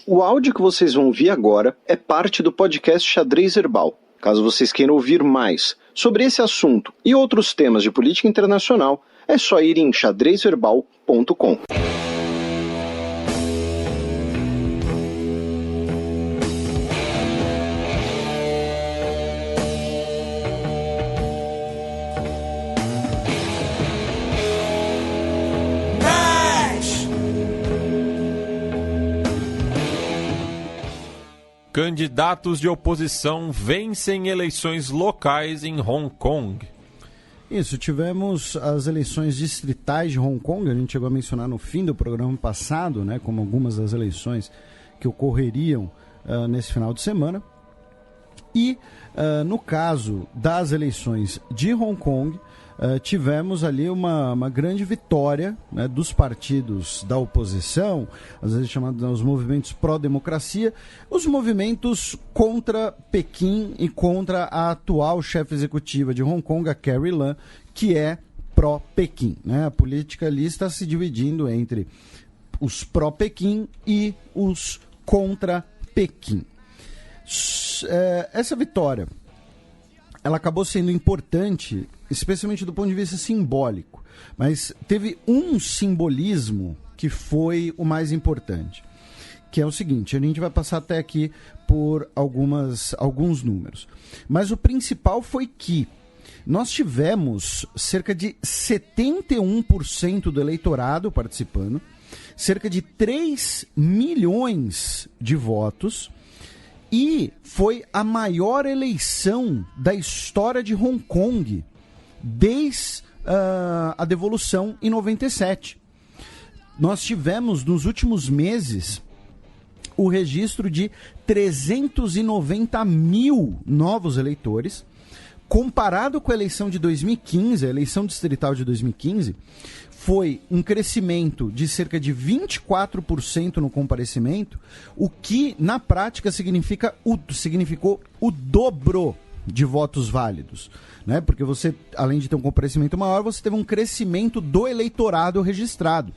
O áudio que vocês vão ouvir agora é parte do podcast Xadrez Herbal. Caso vocês queiram ouvir mais sobre esse assunto e outros temas de política internacional, é só ir em xadrezherbal.com. Candidatos de oposição vencem eleições locais em Hong Kong. Isso, tivemos as eleições distritais de Hong Kong, a gente chegou a mencionar no fim do programa passado, né, como algumas das eleições que ocorreriam nesse final de semana. E no caso das eleições de Hong Kong, tivemos ali uma grande vitória, né, dos partidos da oposição, às vezes chamados os movimentos pró-democracia, os movimentos contra Pequim e contra a atual chefe executiva de Hong Kong, a Carrie Lam, que é pró-Pequim, né? A política ali está se dividindo entre os pró-Pequim e os contra Pequim. Essa vitória, ela acabou sendo importante, especialmente do ponto de vista simbólico, mas teve um simbolismo que foi o mais importante, que é o seguinte: a gente vai passar até aqui por alguns números, mas o principal foi que nós tivemos cerca de 71% do eleitorado participando, cerca de 3 milhões de votos, e foi a maior eleição da história de Hong Kong desde a devolução em 97. Nós tivemos nos últimos meses o registro de 390 mil novos eleitores. Comparado com a eleição de 2015, a eleição distrital de 2015, foi um crescimento de cerca de 24% no comparecimento, o que na prática significou o dobro de votos válidos, né? Porque você, além de ter um comparecimento maior, você teve um crescimento do eleitorado registrado.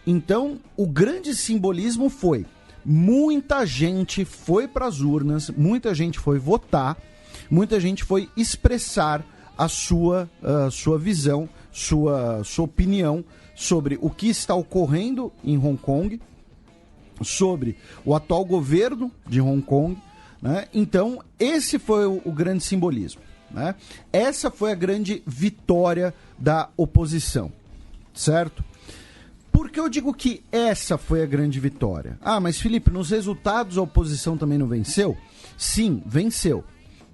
Então, o grande simbolismo foi: muita gente foi para as urnas, muita gente foi votar, muita gente foi expressar a sua visão, sua opinião sobre o que está ocorrendo em Hong Kong, sobre o atual governo de Hong Kong, né? Então, esse foi o grande simbolismo, né? Essa foi a grande vitória da oposição, certo? Por que eu digo que essa foi a grande vitória? Ah, mas Felipe, nos resultados a oposição também não venceu? Sim, venceu.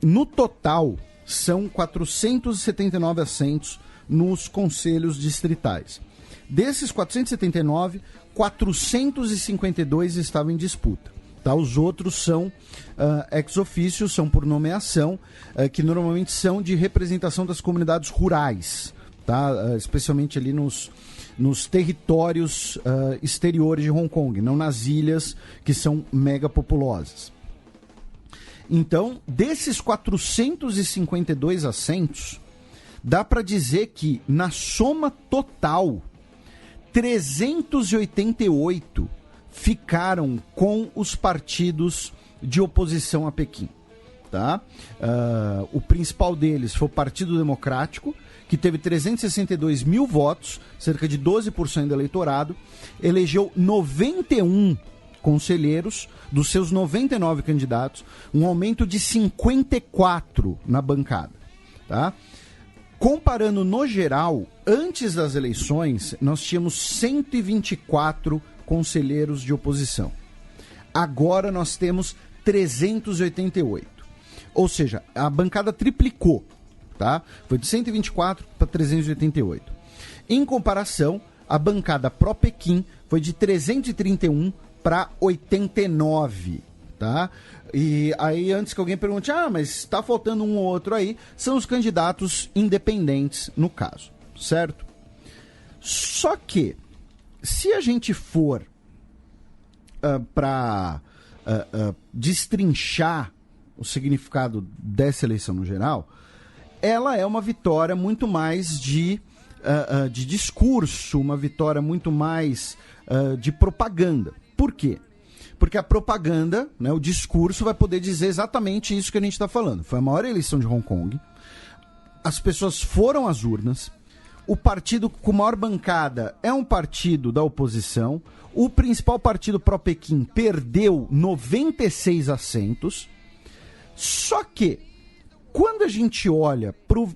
No total, são 479 assentos nos conselhos distritais. Desses 479, 452 estavam em disputa. Tá? Os outros são ex officio, são por nomeação, que normalmente são de representação das comunidades rurais, tá? Especialmente ali nos territórios exteriores de Hong Kong, não nas ilhas que são mega populosas. Então, desses 452 assentos, dá para dizer que, na soma total, 388 ficaram com os partidos de oposição a Pequim. Tá? O principal deles foi o Partido Democrático, que teve 362 mil votos, cerca de 12% do eleitorado, elegeu 91 conselheiros dos seus 99 candidatos, um aumento de 54 na bancada. Tá? Comparando no geral, antes das eleições, nós tínhamos 124 conselheiros de oposição. Agora nós temos 388. Ou seja, a bancada triplicou. Tá? Foi de 124 para 388. Em comparação, a bancada pró-Pequim foi de 331 para 89, tá? E aí, antes que alguém pergunte, mas está faltando um ou outro aí, são os candidatos independentes no caso, certo? Só que, se a gente for para destrinchar o significado dessa eleição no geral, ela é uma vitória muito mais de discurso, uma vitória muito mais de propaganda. Por quê? Porque a propaganda, né, o discurso vai poder dizer exatamente isso que a gente está falando. Foi a maior eleição de Hong Kong, as pessoas foram às urnas, o partido com maior bancada é um partido da oposição, o principal partido pró-Pequim perdeu 96 assentos, só que quando a gente olha para o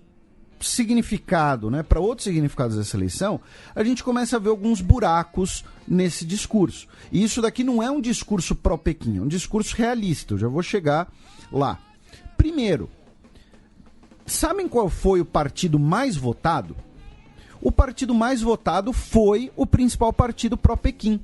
significado, né, para outros significados dessa eleição, a gente começa a ver alguns buracos nesse discurso. E isso daqui não é um discurso pró-Pequim, é um discurso realista, eu já vou chegar lá. Primeiro, sabem qual foi o partido mais votado? O partido mais votado foi o principal partido pró-Pequim,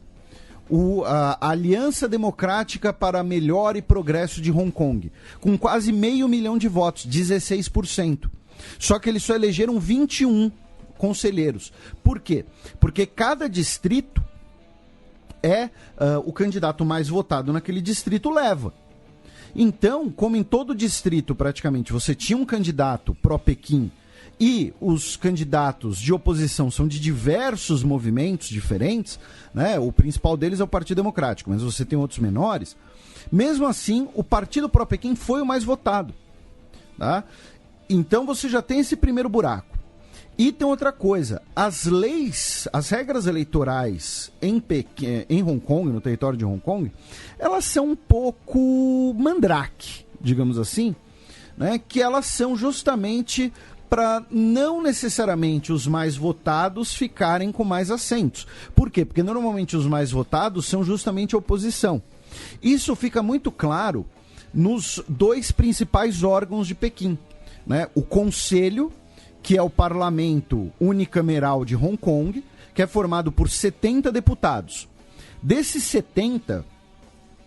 a Aliança Democrática para Melhor e Progresso de Hong Kong, com quase 500 mil de votos, 16%. Só que eles só elegeram 21 conselheiros. Por quê? Porque cada distrito o candidato mais votado naquele distrito leva. Então, como em todo distrito praticamente você tinha um candidato pró-Pequim e os candidatos de oposição são de diversos movimentos diferentes, né? O principal deles é o Partido Democrático, mas você tem outros menores. Mesmo assim, o Partido pró-Pequim foi o mais votado. Tá? Então você já tem esse primeiro buraco. E tem outra coisa, as regras eleitorais em Hong Kong, no território de Hong Kong, elas são um pouco mandrake, digamos assim, né? Que elas são justamente para não necessariamente os mais votados ficarem com mais assentos. Por quê? Porque normalmente os mais votados são justamente a oposição. Isso fica muito claro nos dois principais órgãos de Pequim, né? O Conselho, que é o Parlamento Unicameral de Hong Kong, que é formado por 70 deputados. Desses 70,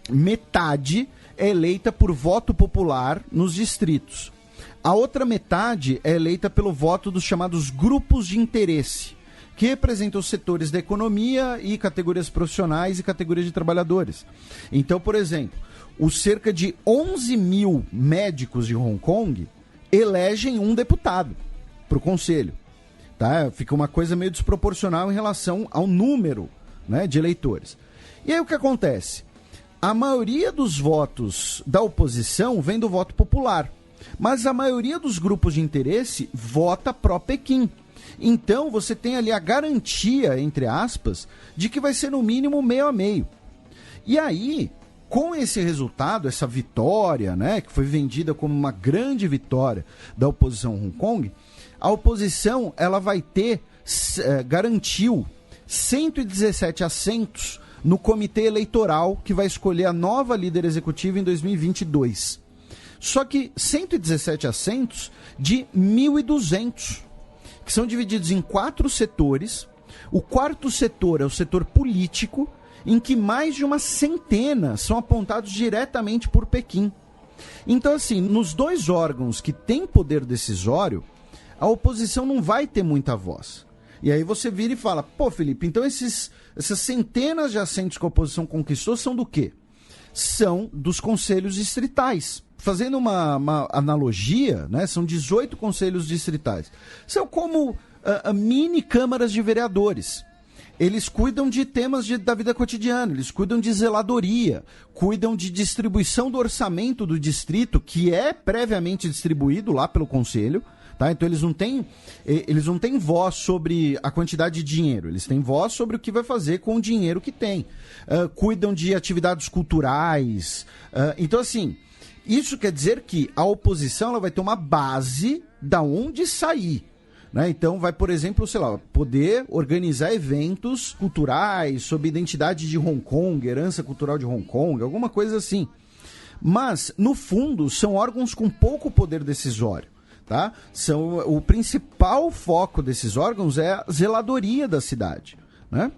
metade é eleita por voto popular nos distritos. A outra metade é eleita pelo voto dos chamados grupos de interesse, que representam os setores da economia e categorias profissionais e categorias de trabalhadores. Então, por exemplo, os cerca de 11 mil médicos de Hong Kong elegem um deputado para o conselho. Tá? Fica uma coisa meio desproporcional em relação ao número, né, de eleitores. E aí o que acontece? A maioria dos votos da oposição vem do voto popular, mas a maioria dos grupos de interesse vota pró-Pequim. Então você tem ali a garantia, entre aspas, de que vai ser no mínimo meio a meio. E aí, com esse resultado, essa vitória, né, que foi vendida como uma grande vitória da oposição Hong Kong, a oposição ela vai ter, garantiu 117 assentos no comitê eleitoral que vai escolher a nova líder executiva em 2022. Só que 117 assentos de 1.200, que são divididos em 4 setores. O quarto setor é o setor político, em que mais de uma centena são apontados diretamente por Pequim. Então, assim, nos dois órgãos que têm poder decisório, a oposição não vai ter muita voz. E aí você vira e fala, pô, Felipe, então essas centenas de assentos que a oposição conquistou são do quê? São dos conselhos distritais. Fazendo uma analogia, né, são 18 conselhos distritais. São como mini câmaras de vereadores. Eles cuidam de temas da vida cotidiana, eles cuidam de zeladoria, cuidam de distribuição do orçamento do distrito, que é previamente distribuído lá pelo conselho. Tá? Então eles não têm voz sobre a quantidade de dinheiro, eles têm voz sobre o que vai fazer com o dinheiro que tem. Cuidam de atividades culturais. Então, assim, isso quer dizer que a oposição ela vai ter uma base da onde sair. Né? Então vai, por exemplo, sei lá, poder organizar eventos culturais sobre identidade de Hong Kong, herança cultural de Hong Kong, alguma coisa assim. Mas, no fundo, são órgãos com pouco poder decisório. Tá? O principal foco desses órgãos é a zeladoria da cidade. Né?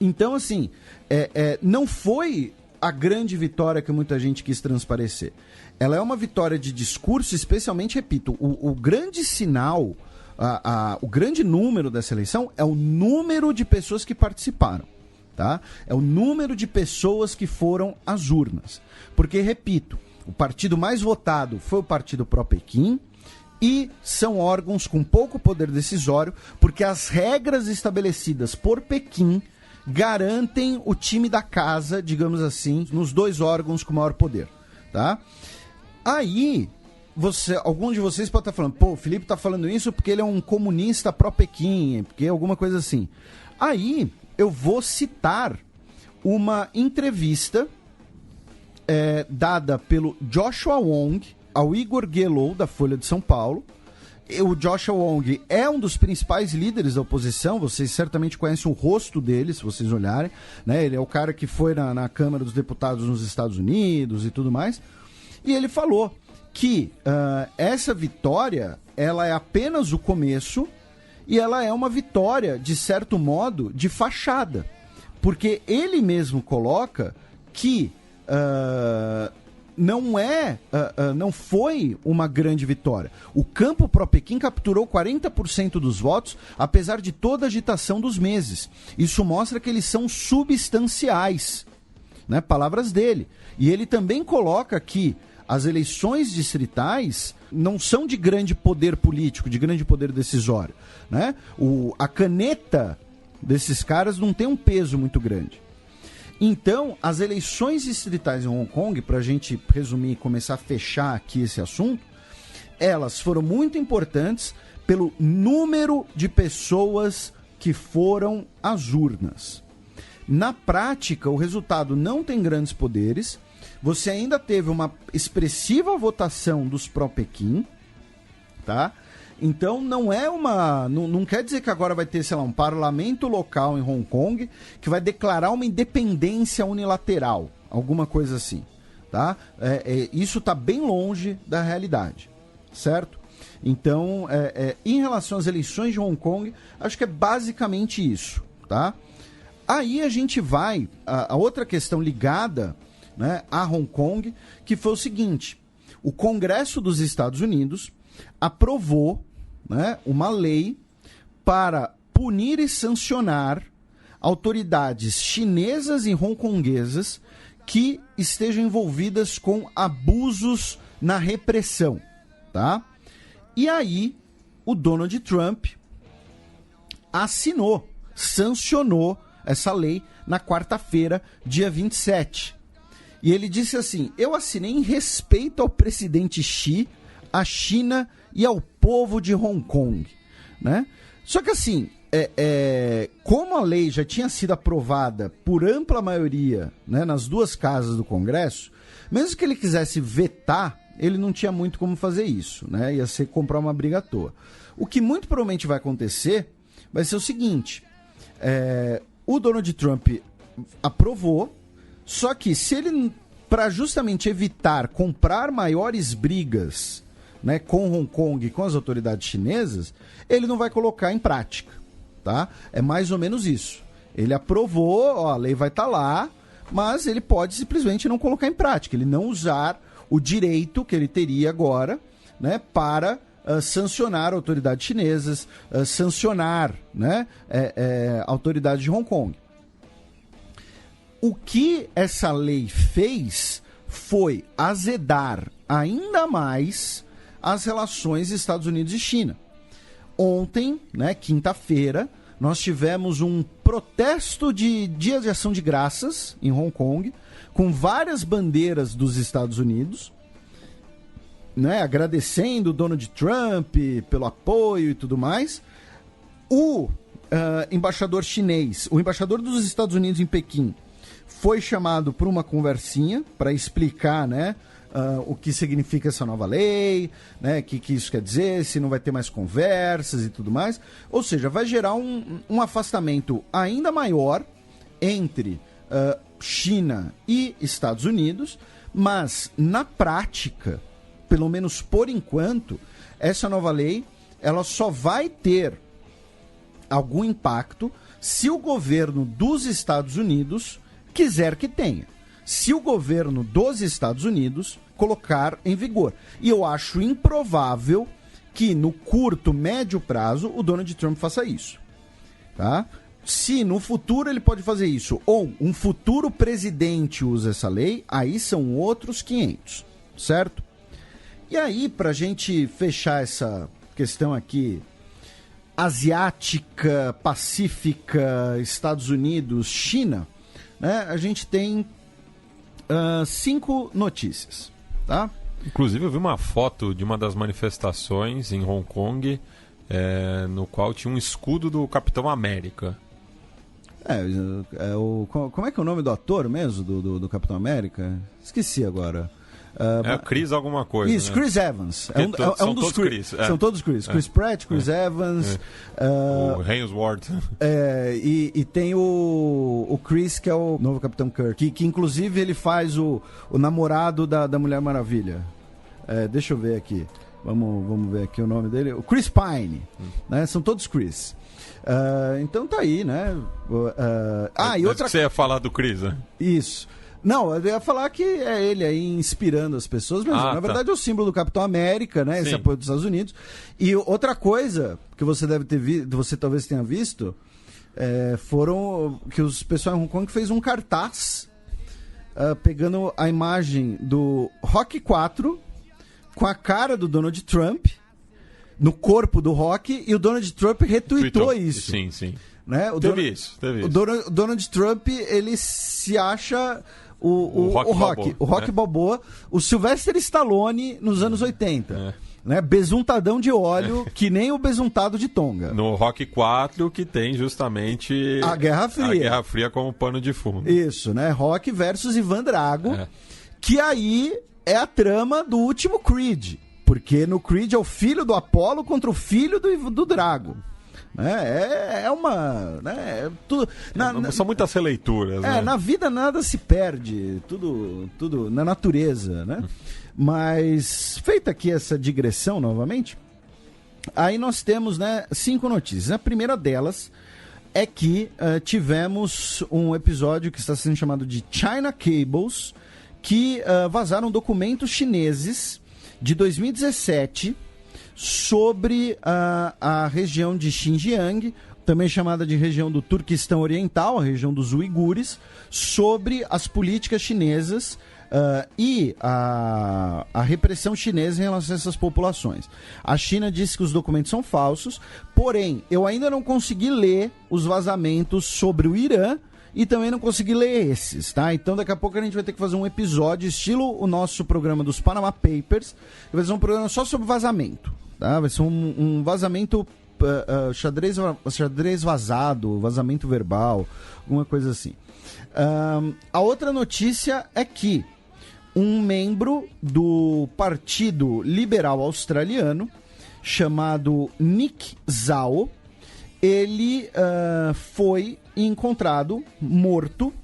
Então, assim, não foi a grande vitória que muita gente quis transparecer. Ela é uma vitória de discurso, especialmente, repito, o grande sinal, o grande número dessa eleição é o número de pessoas que participaram. Tá? É o número de pessoas que foram às urnas. Porque, repito, o partido mais votado foi o partido pró-Pequim e são órgãos com pouco poder decisório, porque as regras estabelecidas por Pequim garantem o time da casa, digamos assim, nos 2 órgãos com maior poder, tá? Aí, algum de vocês pode estar falando, pô, o Felipe está falando isso porque ele é um comunista pró-Pequim, porque alguma coisa assim. Aí, eu vou citar uma entrevista dada pelo Joshua Wong ao Igor Guelou, da Folha de São Paulo. O Joshua Wong é um dos principais líderes da oposição, vocês certamente conhecem o rosto dele, se vocês olharem, né? Ele é o cara que foi na Câmara dos Deputados nos Estados Unidos e tudo mais. E ele falou que essa vitória, ela é apenas o começo e ela é uma vitória, de certo modo, de fachada. Porque ele mesmo coloca que não foi uma grande vitória. O campo pró-Pequim capturou 40% dos votos, apesar de toda a agitação dos meses. Isso mostra que eles são substanciais, né? Palavras dele. E ele também coloca que as eleições distritais não são de grande poder político, de grande poder decisório, né? A caneta desses caras não tem um peso muito grande. Então, as eleições distritais em Hong Kong, para a gente resumir e começar a fechar aqui esse assunto, elas foram muito importantes pelo número de pessoas que foram às urnas. Na prática, o resultado não tem grandes poderes, você ainda teve uma expressiva votação dos pró-Pequim, tá? Então não é não quer dizer que agora vai ter, sei lá, um parlamento local em Hong Kong que vai declarar uma independência unilateral, alguma coisa assim, tá? Isso está bem longe da realidade, certo? Então, em relação às eleições de Hong Kong, acho que é basicamente isso, tá? Aí a gente vai a outra questão ligada, né, a Hong Kong, que foi o seguinte: o Congresso dos Estados Unidos aprovou, né, uma lei para punir e sancionar autoridades chinesas e hongkonguesas que estejam envolvidas com abusos na repressão, tá? E aí o Donald Trump sancionou essa lei na quarta-feira, dia 27. E ele disse assim: eu assinei em respeito ao presidente Xi, à China e ao povo de Hong Kong, né? Só que assim, como a lei já tinha sido aprovada por ampla maioria, né, nas 2 casas do Congresso, mesmo que ele quisesse vetar, ele não tinha muito como fazer isso, né? Ia ser comprar uma briga à toa. O que muito provavelmente vai acontecer vai ser o seguinte: o Donald Trump aprovou, só que se ele, para justamente evitar comprar maiores brigas, né, com Hong Kong e com as autoridades chinesas, ele não vai colocar em prática, tá? É mais ou menos isso. Ele aprovou, a lei vai estar lá, mas ele pode simplesmente não colocar em prática, ele não usar o direito que ele teria agora, né, para sancionar autoridades chinesas, sancionar, né, autoridades de Hong Kong. O que essa lei fez foi azedar ainda mais as relações Estados Unidos e China. Ontem, né, quinta-feira, nós tivemos um protesto de Dia de Ação de Graças em Hong Kong, com várias bandeiras dos Estados Unidos, né, agradecendo o Donald Trump pelo apoio e tudo mais. O embaixador chinês, o embaixador dos Estados Unidos em Pequim, foi chamado para uma conversinha para explicar, né, o que significa essa nova lei, né, que isso quer dizer, se não vai ter mais conversas e tudo mais. Ou seja, vai gerar um afastamento ainda maior entre China e Estados Unidos, mas na prática, pelo menos por enquanto, essa nova lei ela só vai ter algum impacto se o governo dos Estados Unidos quiser que tenha. Se o governo dos Estados Unidos colocar em vigor. E eu acho improvável que no curto, médio prazo o Donald Trump faça isso, tá? Se no futuro ele pode fazer isso, ou um futuro presidente usa essa lei, aí são outros 500, certo? E aí, pra gente fechar essa questão aqui, asiática, pacífica, Estados Unidos, China, né, a gente tem 5 notícias, tá? Inclusive eu vi uma foto de uma das manifestações em Hong Kong, no qual tinha um escudo do Capitão América. Como é que é o nome do ator mesmo, do Capitão América? Esqueci agora. Chris alguma coisa. Isso, né? Chris Evans. São todos Chris. São todos Chris. Chris Pratt, Chris Evans. O Hemsworth. E tem o Chris, que é o novo Capitão Kirk, que inclusive ele faz o namorado da Mulher Maravilha. Deixa eu ver aqui. Vamos ver aqui o nome dele. O Chris Pine. Né? São todos Chris. Então tá aí, né? E outra... que você ia falar do Chris, né? Isso. Não, eu ia falar que é ele aí inspirando as pessoas, mas na verdade é o símbolo do Capitão América, né? Sim. Esse apoio dos Estados Unidos. E outra coisa que você deve ter visto, você talvez tenha visto, foram que os pessoal em Hong Kong fez um cartaz pegando a imagem do Rock 4 com a cara do Donald Trump no corpo do Rock, e o Donald Trump retweetou isso. Sim, sim. Né? Teve isso. O Donald Trump, ele se acha o Rock Balboa, o Sylvester Stallone nos anos 80. Né? Besuntadão de óleo, que nem o besuntado de Tonga. No Rock 4, que tem justamente a Guerra Fria como pano de fundo. Isso, né? Rock versus Ivan Drago, que aí é a trama do último Creed. Porque no Creed é o filho do Apollo contra o filho do Drago. Uma... Né, são muitas releituras. Né? Na vida nada se perde, tudo na natureza. Né? Mas, feita aqui essa digressão novamente, aí nós temos, né, 5 notícias. A primeira delas é que tivemos um episódio que está sendo chamado de China Cables, que vazaram documentos chineses de 2017 sobre a região de Xinjiang, também chamada de região do Turquestão Oriental, a região dos uigures, sobre as políticas chinesas e a repressão chinesa em relação a essas populações. A China disse que os documentos são falsos, porém, eu ainda não consegui ler os vazamentos sobre o Irã, e também não consegui ler esses, tá? Então daqui a pouco a gente vai ter que fazer um episódio, estilo o nosso programa dos Panama Papers, vai ser um programa só sobre vazamento, tá? Vai ser um vazamento, xadrez vazado, vazamento verbal, alguma coisa assim. A outra notícia é que um membro do Partido Liberal Australiano, chamado Nick Zhao, ele foi encontrado morto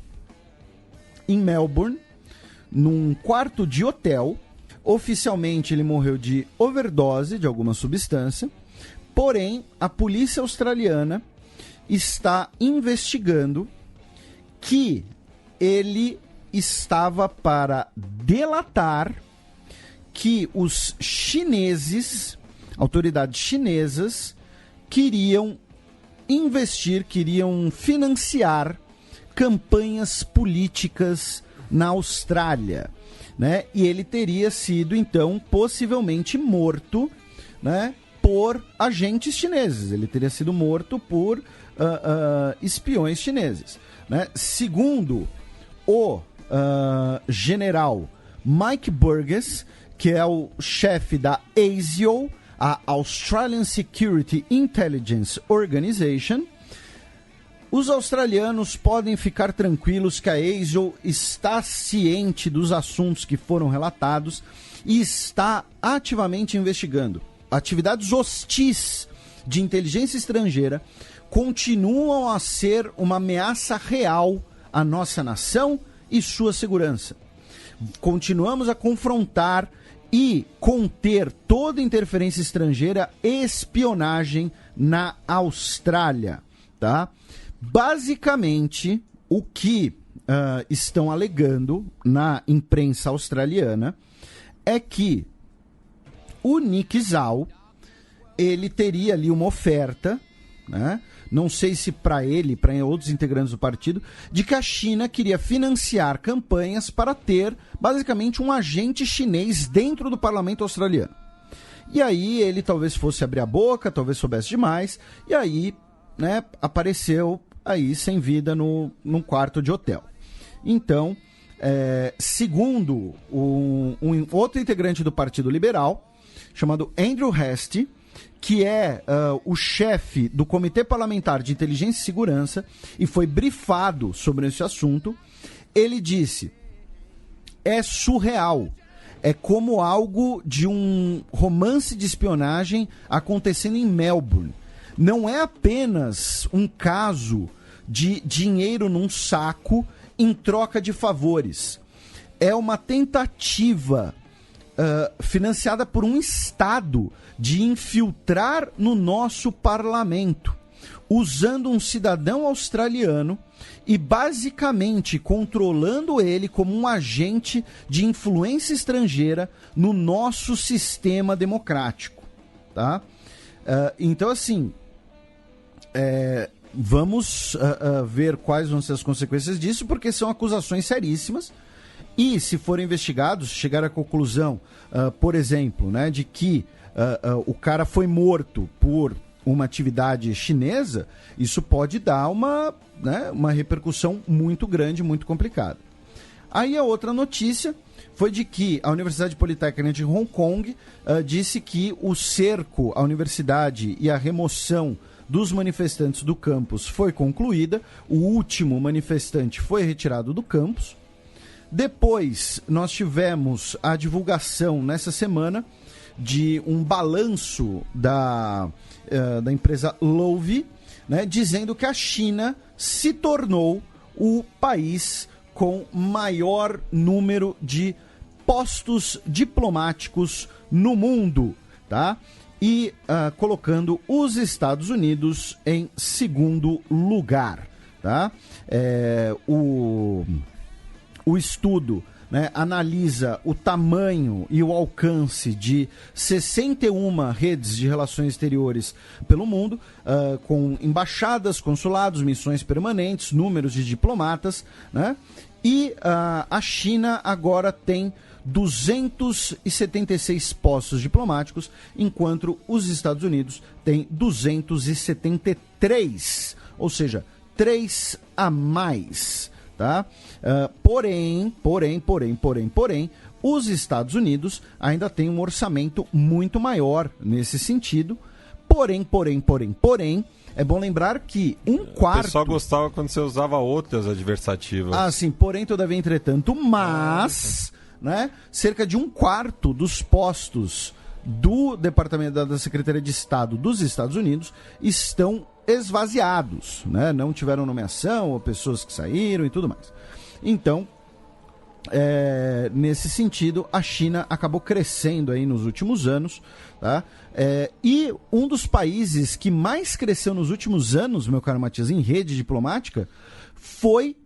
em Melbourne, num quarto de hotel. Oficialmente ele morreu de overdose de alguma substância, porém a polícia australiana está investigando que ele estava para delatar que os chineses, autoridades chinesas, queriam financiar campanhas políticas na Austrália, né? E ele teria sido, então, possivelmente morto, né, por agentes chineses. Ele teria sido morto por espiões chineses, né? Segundo o general Mike Burgess, que é o chefe da ASIO, a Australian Security Intelligence Organization, os australianos podem ficar tranquilos que a ASIO está ciente dos assuntos que foram relatados e está ativamente investigando. Atividades hostis de inteligência estrangeira continuam a ser uma ameaça real à nossa nação e sua segurança. Continuamos a confrontar e conter toda interferência estrangeira e espionagem na Austrália, tá? Basicamente, o que estão alegando na imprensa australiana é que o Nick Zhao, ele teria ali uma oferta, né? Não sei se para ele, para outros integrantes do partido, de que a China queria financiar campanhas para ter, basicamente, um agente chinês dentro do parlamento australiano. E aí ele talvez fosse abrir a boca, talvez soubesse demais, e aí, né, apareceu aí sem vida num quarto de hotel. Então, segundo um outro integrante do Partido Liberal, chamado Andrew Hastie, que é o chefe do Comitê Parlamentar de Inteligência e Segurança, e foi brifado sobre esse assunto, ele disse: é surreal. É como algo de um romance de espionagem acontecendo em Melbourne. Não é apenas um caso de dinheiro num saco em troca de favores. É uma tentativa financiada por um Estado de infiltrar no nosso parlamento, usando um cidadão australiano e basicamente controlando ele como um agente de influência estrangeira no nosso sistema democrático, tá? Então, assim, vamos ver quais vão ser as consequências disso, porque são acusações seríssimas e, se forem investigados, chegar à conclusão, por exemplo, né, de que o cara foi morto por uma atividade chinesa, isso pode dar uma repercussão muito grande, muito complicada. Aí a outra notícia foi de que a Universidade Politécnica de Hong Kong disse que o cerco à universidade e a remoção dos manifestantes do campus foi concluída. O último manifestante foi retirado do campus. Depois, nós tivemos a divulgação nessa semana de um balanço da empresa Lowy, né, dizendo que a China se tornou o país com maior número de postos diplomáticos no mundo, tá? E colocando os Estados Unidos em segundo lugar, tá? O estudo, né, analisa o tamanho e o alcance de 61 redes de relações exteriores pelo mundo, com embaixadas, consulados, missões permanentes, números de diplomatas, né? E a China agora tem 276 postos diplomáticos, enquanto os Estados Unidos têm 273, ou seja, 3 a mais. Tá? Porém, os Estados Unidos ainda têm um orçamento muito maior nesse sentido. Porém, é bom lembrar que um quarto... O pessoal gostava quando você usava outras adversativas. Ah, sim, porém, todavia, entretanto, mas, né, cerca de um quarto dos postos do Departamento da Secretaria de Estado dos Estados Unidos estão esvaziados, né? Não tiveram nomeação, ou pessoas que saíram e tudo mais. Então, nesse sentido, a China acabou crescendo aí nos últimos anos, tá? E um dos países que mais cresceu nos últimos anos, meu caro Matias, em rede diplomática, foi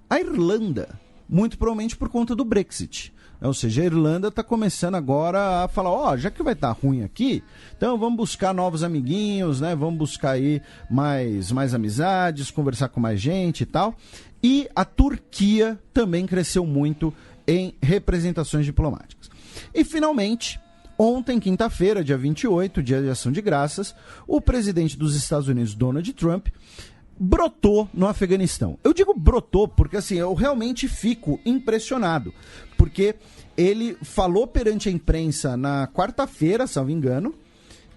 a Irlanda, muito provavelmente por conta do Brexit. Ou seja, a Irlanda está começando agora a falar, já que vai estar ruim aqui, então vamos buscar novos amiguinhos, né? Vamos buscar aí mais amizades, conversar com mais gente e tal. E a Turquia também cresceu muito em representações diplomáticas. E finalmente, ontem, quinta-feira, dia 28, dia de Ação de Graças, o presidente dos Estados Unidos, Donald Trump, brotou no Afeganistão. Eu digo brotou porque, assim, eu realmente fico impressionado, porque ele falou perante a imprensa na quarta-feira, salvo engano,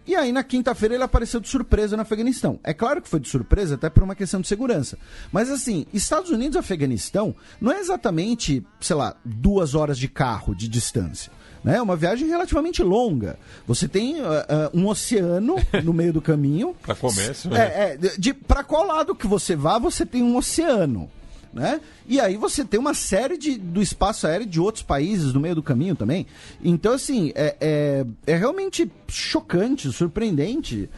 e aí na quinta-feira ele apareceu de surpresa no Afeganistão. É claro que foi de surpresa, até por uma questão de segurança. Mas, assim, Estados Unidos e Afeganistão não é exatamente, 2 horas de carro de distância. É uma viagem relativamente longa. Você tem um oceano no meio do caminho. Para começo, né? Para qual lado que você vá, você tem um oceano, né? E aí você tem uma série do espaço aéreo de outros países no meio do caminho também. Então, assim, é realmente chocante, surpreendente.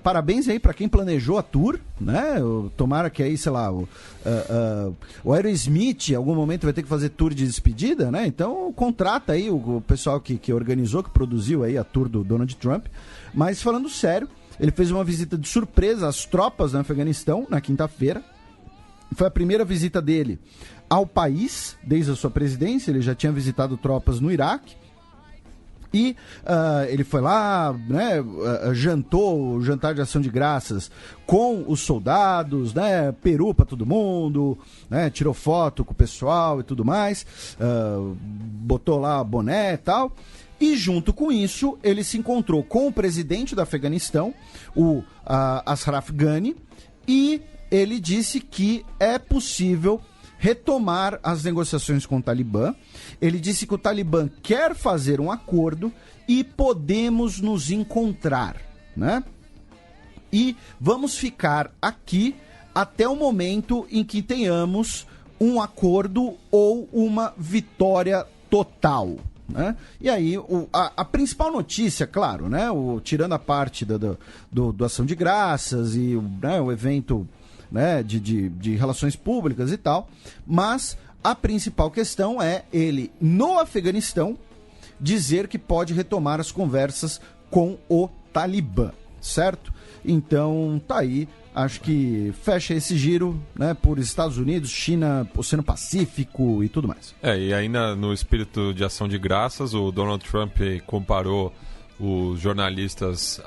Parabéns aí para quem planejou a tour, né? Tomara que aí, o Aerosmith em algum momento vai ter que fazer tour de despedida, né? Então contrata aí o pessoal que organizou, que produziu aí a tour do Donald Trump. Mas falando sério, ele fez uma visita de surpresa às tropas no Afeganistão na quinta-feira. Foi a primeira visita dele ao país desde a sua presidência. Ele já tinha visitado tropas no Iraque. E ele foi lá, né, jantou o jantar de ação de graças com os soldados, né, peru pra todo mundo, né, tirou foto com o pessoal e tudo mais, botou lá boné e tal. E junto com isso, ele se encontrou com o presidente do Afeganistão, o Ashraf Ghani, e ele disse que é possível retomar as negociações com o Talibã. Ele disse que o Talibã quer fazer um acordo e podemos nos encontrar, né? E vamos ficar aqui até o momento em que tenhamos um acordo ou uma vitória total, né? E aí, a principal notícia, claro, né? Tirando a parte do Ação de Graças e né, o evento, né, de relações públicas e tal, mas a principal questão é ele, no Afeganistão, dizer que pode retomar as conversas com o Talibã, certo? Então, tá aí, acho que fecha esse giro, né, por Estados Unidos, China, Oceano Pacífico e tudo mais. E ainda no espírito de ação de graças, o Donald Trump comparou os jornalistas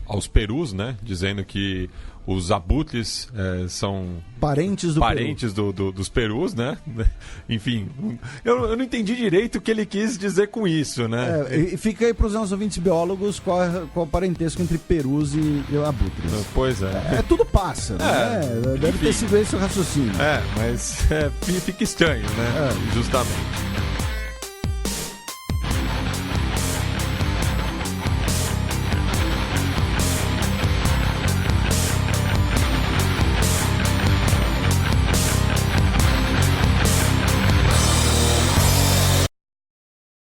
aos perus, né, dizendo que os abutres são parentes dos perus, né? Enfim, eu não entendi direito o que ele quis dizer com isso, né? E fica aí para os nossos ouvintes biólogos qual o parentesco entre perus e abutres. Pois é. Tudo passa, né? Deve ter sido esse o raciocínio. Mas fica estranho, né? Justamente.